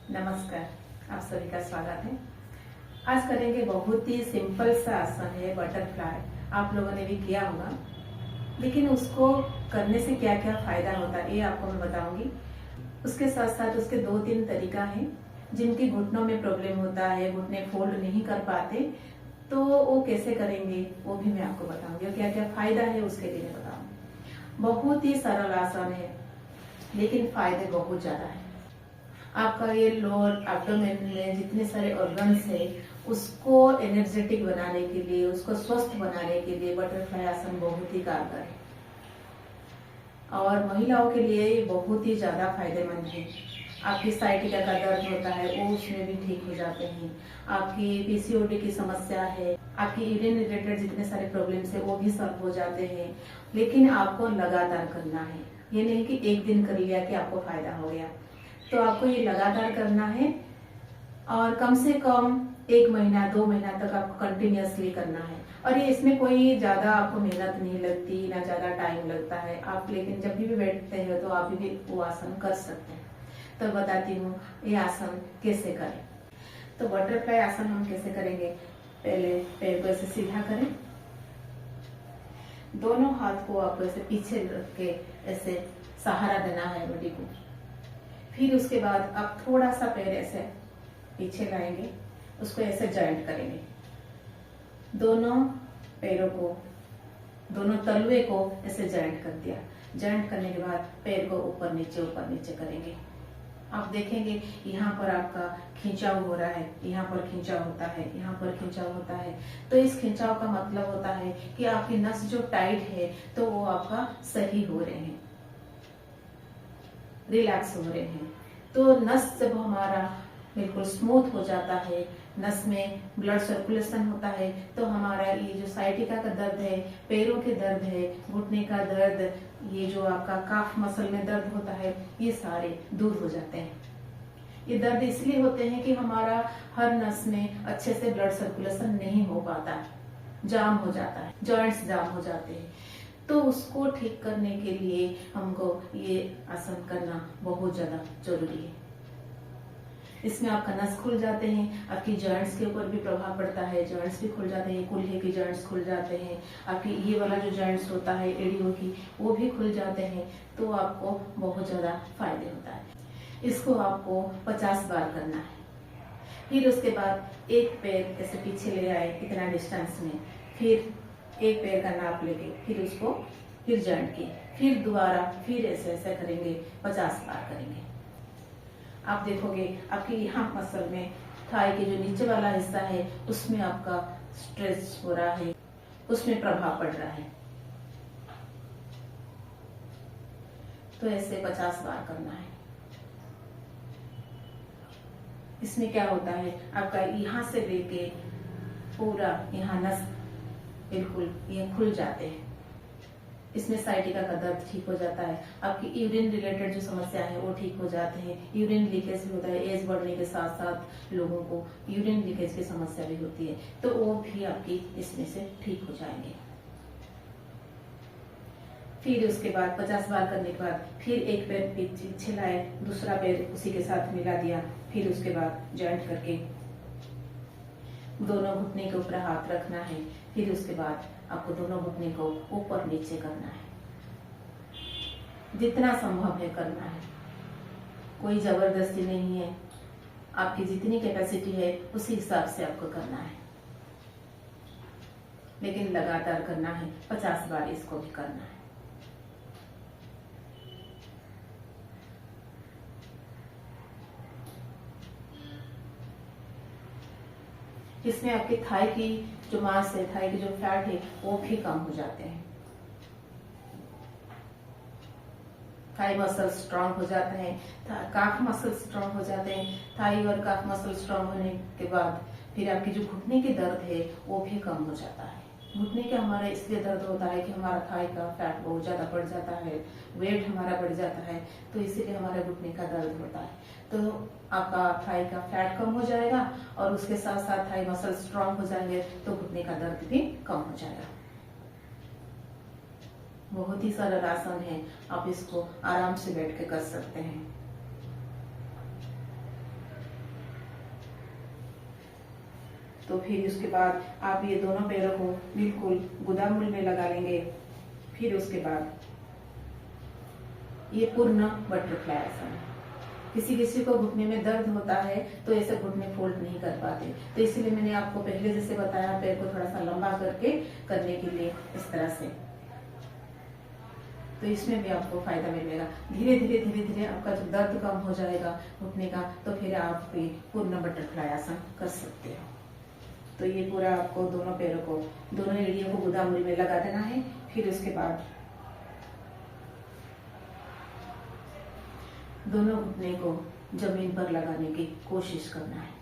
नमस्कार, आप सभी का स्वागत है। आज करेंगे बहुत ही सिंपल सा आसन है बटरफ्लाई। आप लोगों ने भी किया होगा, लेकिन उसको करने से क्या क्या फायदा होता है ये आपको मैं बताऊंगी। उसके साथ साथ उसके 2-3 तरीका है। जिनकी घुटनों में प्रॉब्लम होता है, घुटने फोल्ड नहीं कर पाते, तो वो कैसे करेंगे वो भी मैं आपको बताऊंगी और क्या क्या फायदा है उसके लिए बताऊंगी। बहुत ही सरल आसन है, लेकिन फायदे बहुत ज्यादा है। आपका ये लोअर एब्डोमेन में जितने सारे ऑर्गन्स है उसको एनर्जेटिक बनाने के लिए, उसको स्वस्थ बनाने के लिए बटरफ्लाई आसन बहुत ही कारगर है और महिलाओं के लिए ये बहुत ही ज्यादा फायदेमंद है। आपकी साइटिका का दर्द होता है वो उसमें भी ठीक हो जाते हैं। आपकी पीसीओडी की समस्या है, आपकी यूरिन रिलेटेड जितने सारे प्रॉब्लम्स है वो भी सॉल्व हो जाते हैं। लेकिन आपको लगातार करना है, ये नहीं कि एक दिन कर लिया कि आपको फायदा हो गया। तो आपको ये लगातार करना है और कम से कम 1 महीना 2 महीना तक आपको कंटिन्यूअसली करना है। और ये इसमें कोई ज्यादा आपको मेहनत नहीं लगती, ना ज्यादा टाइम लगता है। आप लेकिन जब भी बैठते हैं तो आप भी वो आसन कर सकते हैं। तो बताती हूँ ये आसन कैसे करें। तो बटरफ्लाई आसन हम कैसे करेंगे। पहले पैर को ऐसे सीधा करें, दोनों हाथ को आपको ऐसे पीछे रख के ऐसे सहारा देना है बॉडी को। फिर उसके बाद आप थोड़ा सा पैर ऐसे पीछे लाएंगे, उसको ऐसे जॉइंट करेंगे। दोनों पैरों को, दोनों तलवे को ऐसे जॉइंट कर दिया। जॉइंट करने के बाद पैर को ऊपर नीचे करेंगे। आप देखेंगे यहाँ पर आपका खिंचाव हो रहा है, यहाँ पर खिंचाव होता है, यहाँ पर खिंचाव होता है। तो इस खिंचाव का मतलब होता है कि आपकी नस जो टाइट है तो वो आपका सही हो रहे हैं, रिलैक्स हो रहे हैं। तो नस जब हमारा बिल्कुल स्मूथ हो जाता है, नस में ब्लड सर्कुलेशन होता है, तो हमारा ये जो साइटिका का दर्द है, पैरों के दर्द है, घुटने का दर्द, ये जो आपका काफ मसल में दर्द होता है, ये सारे दूर हो जाते हैं। ये दर्द इसलिए होते हैं कि हमारा हर नस में अच्छे से ब्लड सर्कुलेशन नहीं हो पाता, जाम हो जाता है, जॉइंट्स जाम हो जाते हैं। तो उसको ठीक करने के लिए हमको ये आसन करना बहुत ज्यादा जरूरी है। इसमें आपका नस खुल जाते हैं, आपकी जॉइंट्स के ऊपर भी प्रभाव पड़ता है, जॉइंट्स भी खुल जाते हैं, कूल्हे के जॉइंट्स खुल जाते हैं, आपकी ये वाला जो जॉइंट्स होता है एड़ियों की वो भी खुल जाते हैं। तो आपको बहुत ज्यादा फायदे होता है। इसको आपको 50 बार करना है। फिर उसके बाद एक पैर ऐसे पीछे ले आए इतना डिस्टेंस में, फिर एक पैर का नाप लेके फिर उसको फिर जॉइंट किए, फिर दोबारा फिर ऐसे ऐसे करेंगे, 50 बार करेंगे। आप देखोगे आपके यहाँ मसल में, थाई के जो नीचे वाला हिस्सा है उसमें आपका स्ट्रेच हो रहा है, उसमें प्रभाव पड़ रहा है। तो ऐसे 50 बार करना है। इसमें क्या होता है, आपका यहाँ से लेके पूरा यहाँ नस बिल्कुल ये खुल जाते हैं। इसमें साइटिका का दर्द ठीक हो जाता है, आपकी यूरिन रिलेटेड जो समस्या है वो ठीक हो जाते हैं। यूरिन लीकेज भी होता है, एज बढ़ने के साथ साथ लोगों को यूरिन लीकेज की समस्या भी होती है, तो वो भी आपकी इसमें से ठीक हो जाएंगे। फिर उसके बाद 50 बार करने के बाद फिर एक पैर पीछे लाए, दूसरा पैर उसी के साथ मिला दिया, फिर उसके बाद जॉइंट करके दोनों घुटने के ऊपर हाथ रखना है। फिर उसके बाद आपको दोनों घुटने को ऊपर नीचे करना है, जितना संभव है करना है। कोई जबरदस्ती नहीं है, आपकी जितनी कैपेसिटी है उसी हिसाब से आपको करना है, लेकिन लगातार करना है। 50 बार इसको भी करना है। इसमें आपके थाई की जो मांस है, थाई की जो फैट है वो भी कम हो जाते हैं। थाई मसल स्ट्रांग हो जाते हैं, काफ मसल स्ट्रांग हो जाते हैं। थाई और काफ मसल स्ट्रांग होने के बाद फिर आपकी जो घुटने की दर्द है वो भी कम हो जाता है। घुटने का हमारा इसलिए दर्द होता है कि हमारा थाई का फैट बहुत ज्यादा बढ़ जाता है, वेट हमारा बढ़ जाता है, तो इसीलिए हमारे घुटने का दर्द होता है। तो आपका थाई का फैट कम हो जाएगा और उसके साथ साथ थाई मसल स्ट्रांग हो जाएंगे, तो घुटने का दर्द भी कम हो जाएगा। बहुत ही सरल आसन है, आप इसको आराम से बैठ के कर सकते हैं। तो फिर उसके बाद आप ये दोनों पैरों को बिल्कुल गुदामुल में लगा लेंगे। फिर उसके बाद ये पूर्ण बटरफ्लाई आसन। किसी किसी को घुटने में दर्द होता है तो ऐसे घुटने फोल्ड नहीं कर पाते, तो इसीलिए मैंने आपको पहले जैसे बताया पैर को थोड़ा सा लंबा करके करने के लिए इस तरह से। तो इसमें भी आपको फायदा मिलेगा। धीरे धीरे धीरे धीरे आपका जो दर्द कम हो जाएगा घुटने का, तो फिर आप पूर्ण बटरफ्लाई आसन कर सकते हो। तो ये पूरा आपको दोनों पैरों को, दोनों एड़ियों को गुदामुल में लगा देना है। फिर उसके बाद दोनों घुटने को जमीन पर लगाने की कोशिश करना है।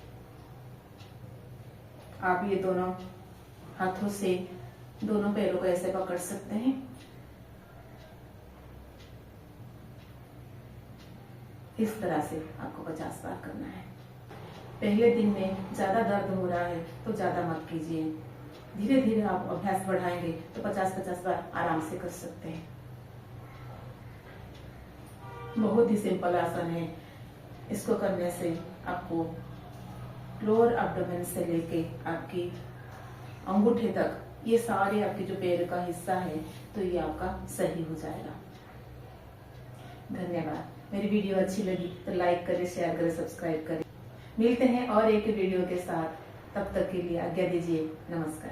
आप ये दोनों हाथों से दोनों पैरों को ऐसे पकड़ सकते हैं। इस तरह से आपको 50 बार करना है। पहले दिन में ज्यादा दर्द हो रहा है तो ज्यादा मत कीजिए, धीरे धीरे आप अभ्यास बढ़ाएंगे तो 50-50 बार आराम से कर सकते हैं। बहुत ही सिंपल आसन है। इसको करने से आपको लोअर एब्डोमेन से लेके आपकी अंगूठे तक ये सारे आपके जो पैर का हिस्सा है तो ये आपका सही हो जाएगा। धन्यवाद। मेरी वीडियो अच्छी लगी तो लाइक करें, शेयर करें, सब्सक्राइब करें। मिलते हैं और एक वीडियो के साथ, तब तक के लिए आज्ञा दीजिए। नमस्कार।